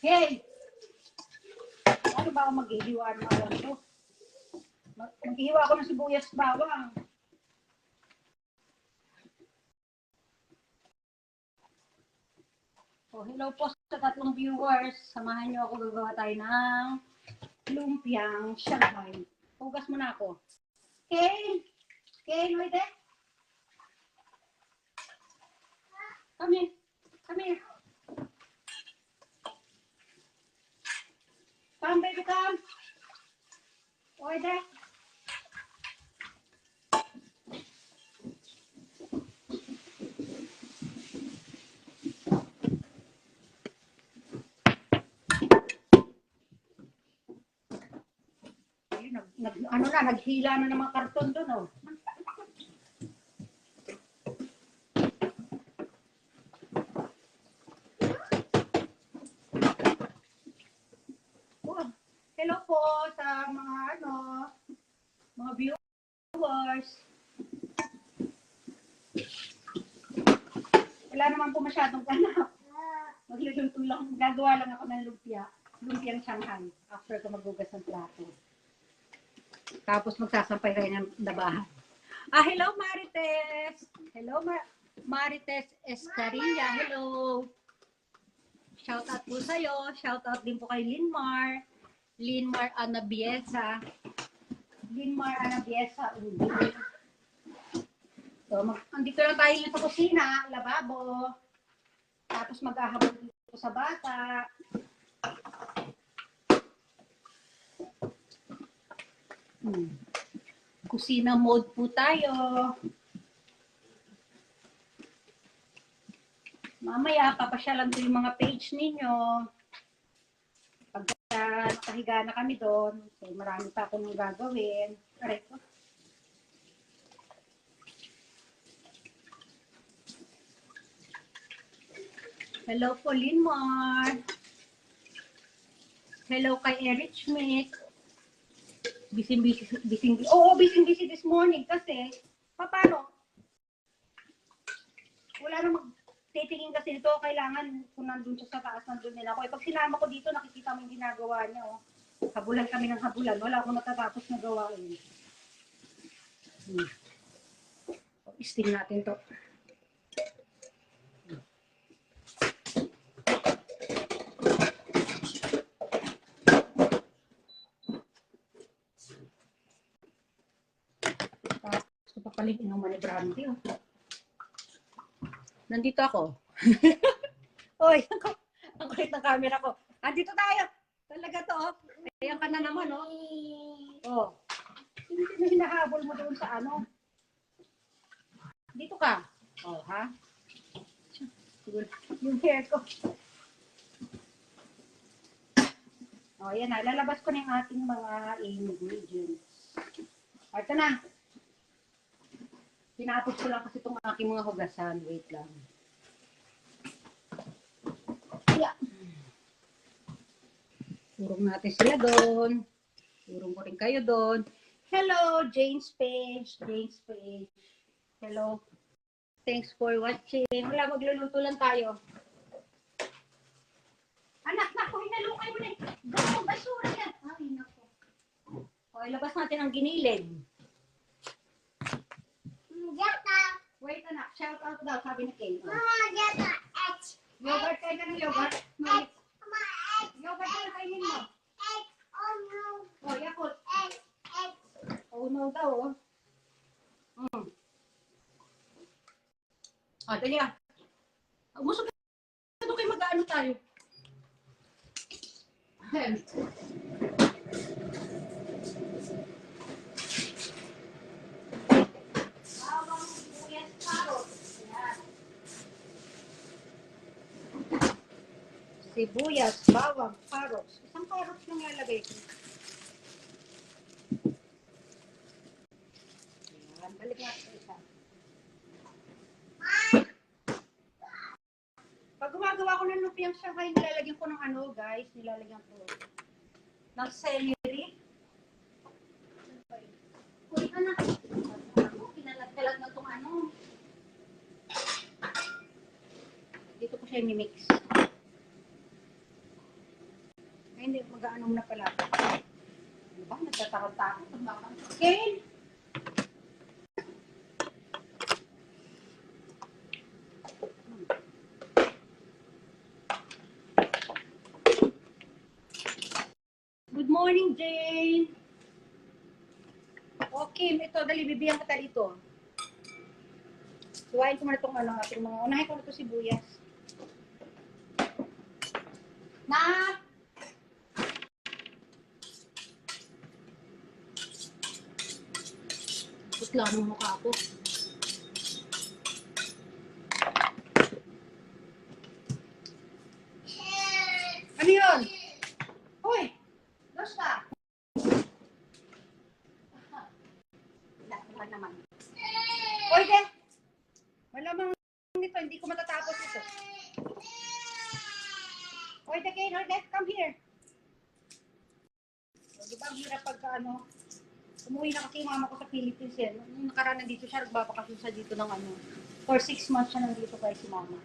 Hey! Ano ba ako maghihiwa ng alam ito? Maghihiwa ako ng sibuyas bawang. Hello po sa tatlong viewers. Samahan niyo ako, gagawa tayo ng lumpiang Shanghai. Hugas muna ako. Okay? Okay, wait there. Come here. Come here. Come, baby, come. Wait there. Naghila na ng mga karton doon, oh. Hello po sa mga viewers. Wala naman po masyadong ganap. Magluluto lang, gagawa lang ako ng lumpiang Shanghai after ko maghugas ng plato. Tapos magsasampay rin ng labahan. Hello Marites! Hello Marites Escarilla. Hello! Shout out po sa'yo. Shout out din po kay Linmar. Linmar Anabiesa. Linmar Anabiesa. So, andito lang tayo sa kusina, lababo. Tapos maghahabol dito sa bata. Kusina mode po tayo. Mamaya, papasyalan ko yung mga page ninyo. Pagka nakahiga na kami doon, so marami pa akong gagawin. Correct. Hello po, Linmar. Hello kay Eric Schmidt. Busy. Oo, busy this morning kasi, paano? Wala namang titingin kasi nito, kailangan kung nandun siya sa taas, nandun nila ako. Pag sinama ko dito, nakikita mo yung ginagawa niya. Oh. Habulan kami ng habulan. Wala akong natatapos na gawain. Isting natin to. Tapos papalit inuman ni Brandy. Oh. Nandito ako. Oy, ang kulit ng camera ko. Andito tayo. Talaga to, oh. Ayan ka na naman, oh. Oh. Hindi mo hinahabol mo doon sa ano. Dito ka. Oh, ha? Yung hair ko. Oh, yan na. Lalabas ko na yung ating mga ingredients. Ito na. Pinapos ko lang kasi itong aking mga hugasan. Wait lang. Yeah. Urong natin sila doon. Urong ko rin kayo doon. Hello, James Page. Hello. Thanks for watching. Wala, magluluto lang tayo. Anak, naku, hinalukay mo na. Gawang basura yan. Ay, naku. O, ilabas natin ang giniling. Wait, anak. Shout out daw, sabi ni Kay. Yogurt, kain ka ng yogurt. Yogurt na kainin mo. Oh, Yakult. Oh, no daw, oh. Dali ah. Umusog na ito kayo mag-ano tayo. Sibuyas, bawang, carrots. Isang carrots lang lalagay ko. Ayan, balik natin isa. Pag gumagawa ko ng lumpiang Shanghai, nilalagyan ko ng ano, guys. Nilalagyan ko ng celery. Uy, anak. Kinalat-kalat na itong ano. Dito ko siya i-mix. hindi, mag-aanom na pala. Ano ba? Nagtatakot-takot. Kane! Good morning, Jane! Okay, ito, dali, bibigyan kita dito. Suwain ko muna itong ano, ating mga, unahin ko na ito sibuyas. Na! Putla ng mukha ko. Ano yun? Hoy! Basta! Wala naman. Hoy, de! Malamang nito, hindi ko matatapos ito. Hoy, de, Kane, hoy, de, come here. So, di ba ang hirap pagka ano, umuwi na kasi yung mama ko sa Philippines yan. Nung nakaraan nandito siya, nagbabakasyon siya dito ng ano, for 6 months siya nandito kay si mama.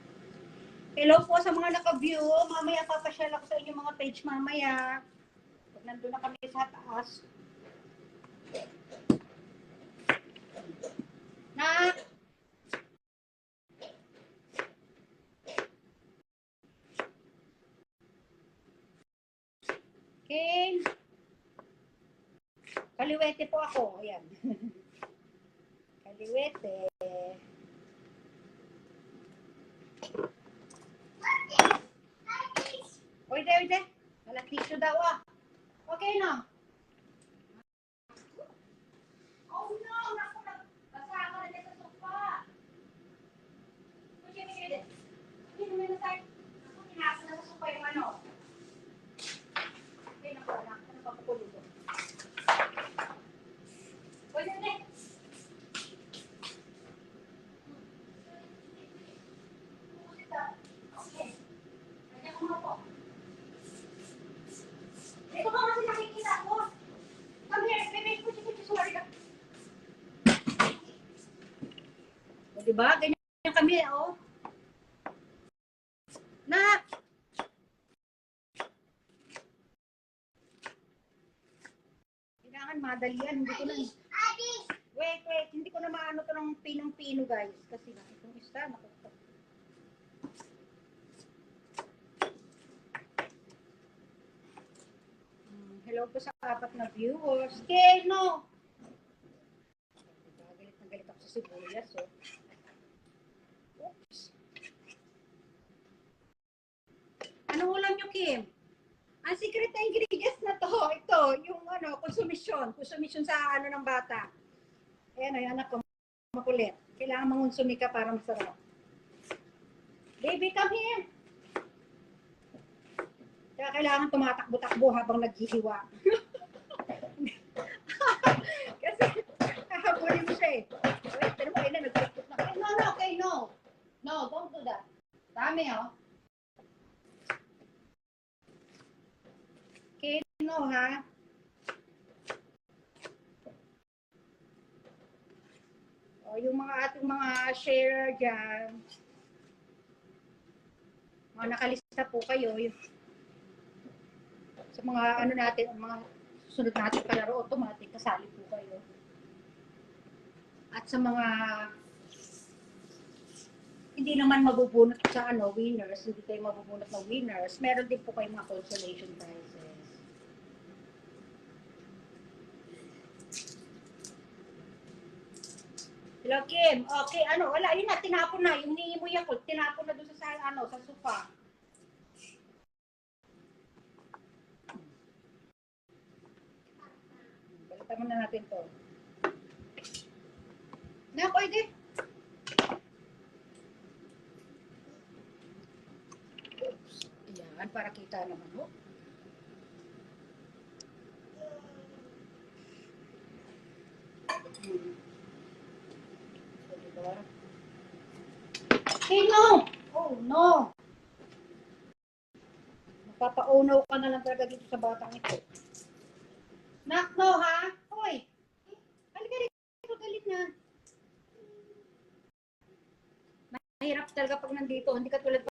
Hello po sa mga naka-view. Mamaya papasyal ako sa inyong mga page mamaya. Pag nandun na kami sa taas. Na! Kane! Kaliwete po ako. Ayan. Kaliwete. Oy, de. Wala tissue daw ah. Okay na. Oh no! Naku, basa ako na dyan sa sofa. Sige. Hindi naman na tayo. Ako, tinasa na sa sofa yung ano. Okay, naku, anak. Ano pa pupulo ko? Oy, de. Okay. Nandiyan ko mga po. Ito ba kasi nakikita ko? Come here, baby. Kuchi, sorry ka. O, diba? Ganyan kami, oh. Nak! Kailangan madalian. Hindi ko na... Wait. Hindi ko na maano to ng pinong-pino, guys. Kasi na, itong isa, nakutok. Hello po sa 4 na viewers. Okay, no! Galit na galit ako sa sibuyas, oh. Oops. Anong ulam nyo, Kim? Ang secret na ingredients na to, ito, yung ano, konsumisyon sa ano ng bata. Ayan, ay anak ko, makulit. Kailangan mangonsumi ka para masarap. Baby, come here. Kaya kailangan tumatakbo-takbo habang naghihiwa. Kasi, hahabulin mo siya eh. Wait, pero pa na, nagtakot na. No, okay, no. No, don't do that. Dami, oh. Okay, no, ha? O, yung mga ating mga share dyan. Mga nakalista po kayo. Sa mga ano natin, mga susunod natin palaro, automatic, kasali po kayo. At sa mga hindi naman mabubunot sa ano, winners, hindi kayo mabubunot na winners, meron din po kayo mga consolation prizes. Hello, Kim. Okay, ano, wala, yun na, tinapon na. Yung hinihingi mo Yakult, tinapon na doon sa ano, sa sofa. Balitan mo na natin to. Naku, edi. Oops. Ayan, para kita naman, oh. So, diba? Hey, no! Oh, no! Magpapa-unaw ka na lang talaga dito sa batang ito. Nak, no, ha? Hoy! Halika dito, galit na. Mahirap talaga pag nandito. Hindi ka tulad